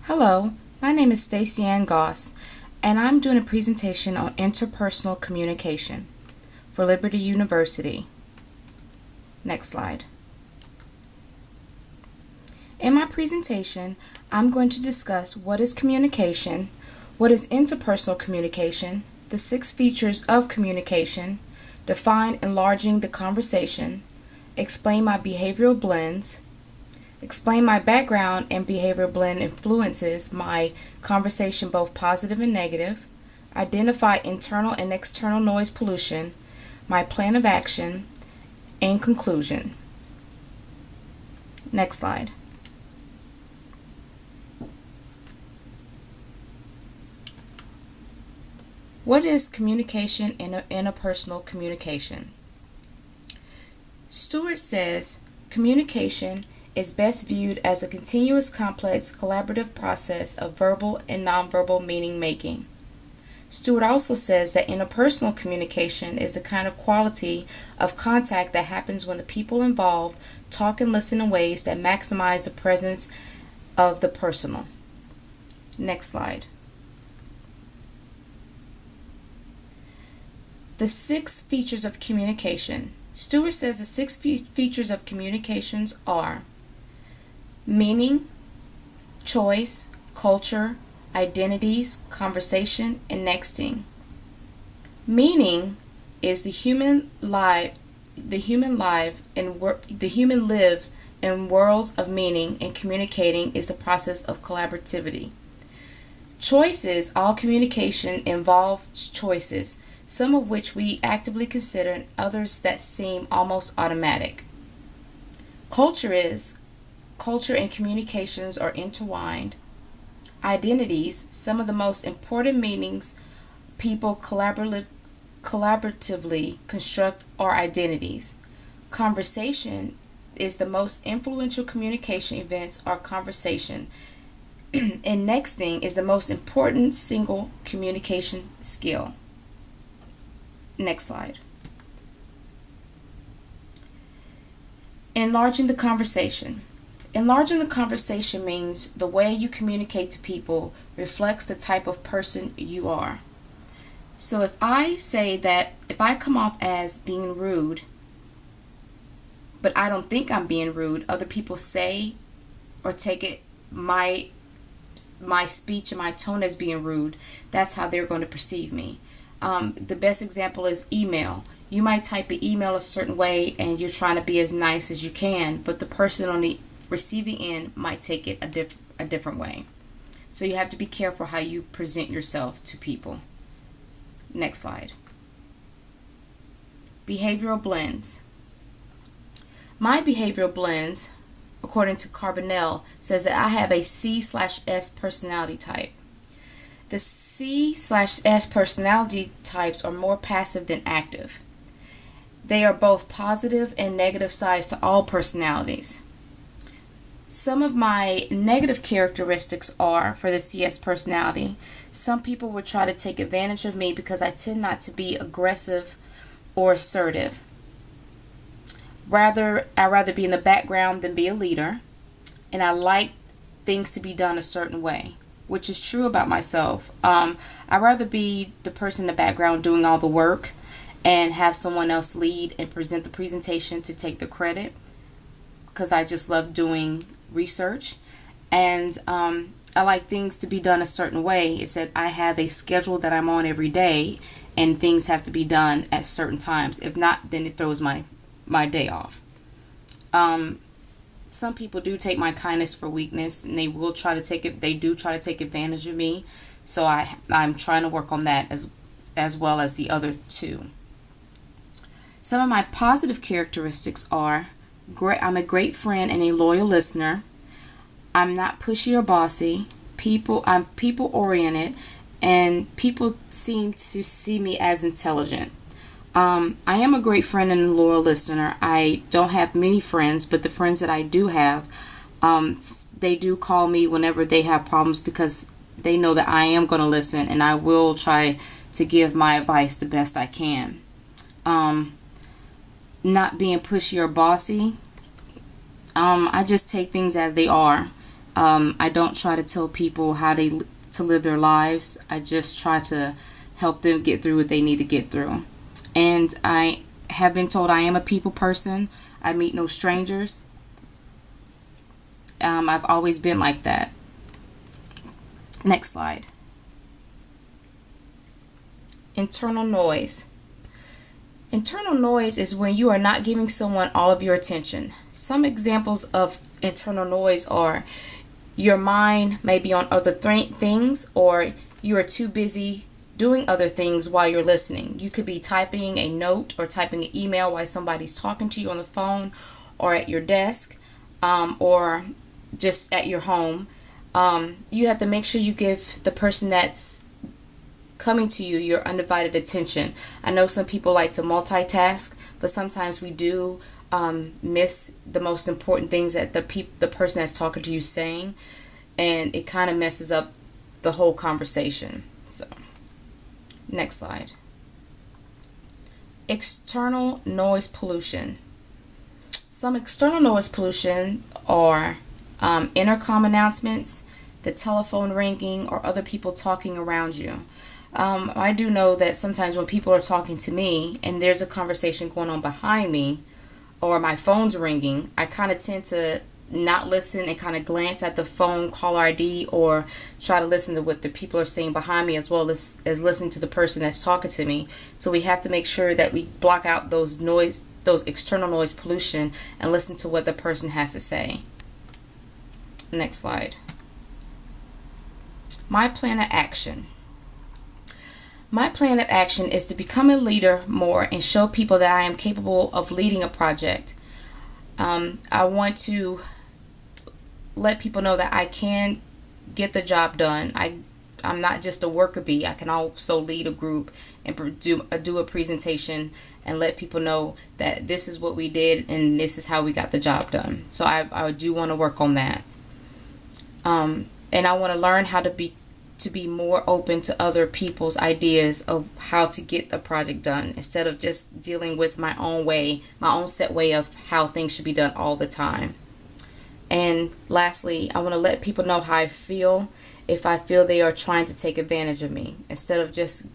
Hello, my name is Stacy-Ann, and I'm doing a presentation on interpersonal communication for Liberty University. Next slide. In my presentation, I'm going to discuss what is communication, what is interpersonal communication, the 6 features of communication, define enlarging the conversation, explain my behavioral blends, explain my background and behavioral blend influences my conversation both positive and negative, identify internal and external noise pollution, my plan of action, and conclusion. Next slide. What is communication in interpersonal communication? Stewart says communication is best viewed as a continuous, complex, collaborative process of verbal and nonverbal meaning making. Stewart also says that interpersonal communication is the kind of quality of contact that happens when the people involved talk and listen in ways that maximize the presence of the personal. Next slide. The 6 features of communication. Stewart says the 6 features of communications are meaning, choice, culture, identities, conversation, and nexting. Meaning is the human lives in worlds of meaning, and communicating is the process of collaborativity. Choices, all communication involves choices, some of which we actively consider and others that seem almost automatic. Culture and communications are intertwined. Identities, some of the most important meanings people collaboratively construct are identities. Conversation is the most influential communication events are conversation. And nexting is the most important single communication skill. Next slide. Enlarging the conversation. Enlarging the conversation means the way you communicate to people reflects the type of person you are. So if I come off as being rude, but I don't think I'm being rude, other people say or take it my speech and my tone as being rude, that's how they're going to perceive me. The best example is email. You might type an email a certain way and you're trying to be as nice as you can, but the person on the receiving end might take it a different way. So you have to be careful how you present yourself to people. Next slide. Behavioral blends. My behavioral blends, according to Carbonell, says that I have a C/S personality type. The C/S personality types are more passive than active. They are both positive and negative sides to all personalities. Some of my negative characteristics are, for the CS personality, some people would try to take advantage of me because I tend not to be aggressive or assertive. I'd rather be in the background than be a leader, and I like things to be done a certain way, which is true about myself. I'd rather be the person in the background doing all the work and have someone else lead and present the presentation to take the credit, because I just love doing research, and I like things to be done a certain way. It's that I have a schedule that I'm on every day, and things have to be done at certain times. If not, then it throws my day off. Some people do take my kindness for weakness, and they do try to take advantage of me. So I'm trying to work on that as well as the other 2. Some of my positive characteristics are I'm a great friend and a loyal listener. I'm not pushy or bossy. I'm people oriented, and people seem to see me as intelligent. I am a great friend and a loyal listener. I don't have many friends, but the friends that I do have, they do call me whenever they have problems because they know that I am going to listen, and I will try to give my advice the best I can. Not being pushy or bossy. I just take things as they are. I don't try to tell people how to live their lives. I just try to help them get through what they need to get through. And I have been told I am a people person. I meet no strangers. I've always been like that. Next slide. Internal noise. Internal noise is when you are not giving someone all of your attention. Some examples of internal noise are your mind may be on other things, or you are too busy doing other things while you're listening. You could be typing a note or typing an email while somebody's talking to you on the phone or at your desk, or just at your home. You have to make sure you give the person that's coming to you your undivided attention. I know some people like to multitask, but sometimes we do miss the most important things that the person that's talking to you is saying, and it kind of messes up the whole conversation. So, next slide. External noise pollution. Some external noise pollution are intercom announcements, the telephone ringing, or other people talking around you. I do know that sometimes when people are talking to me and there's a conversation going on behind me, or my phone's ringing, I kind of tend to not listen and kind of glance at the phone caller ID, or try to listen to what the people are saying behind me, as well as listen to the person that's talking to me. So we have to make sure that we block out those external noise pollution, and listen to what the person has to say. Next slide. My plan of action. My plan of action is to become a leader more and show people that I am capable of leading a project. I want to let people know that I can get the job done. I'm not just a worker bee. I can also lead a group and do a presentation and let people know that this is what we did and this is how we got the job done. So I do want to work on that. And I want to learn how to be more open to other people's ideas of how to get the project done, instead of just dealing with my own set way of how things should be done all the time. And lastly, I want to let people know how I feel if I feel they are trying to take advantage of me. Instead of just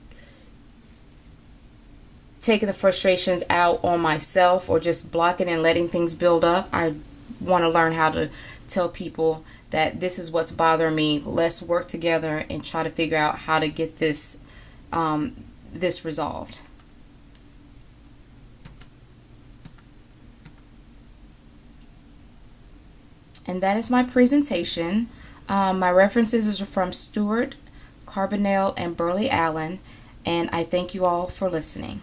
taking the frustrations out on myself or just blocking and letting things build up, I want to learn how to tell people that this is what's bothering me. Let's work together and try to figure out how to get this resolved. And that is my presentation. My references are from Stewart, Carbonell, and Burley Allen, and I thank you all for listening.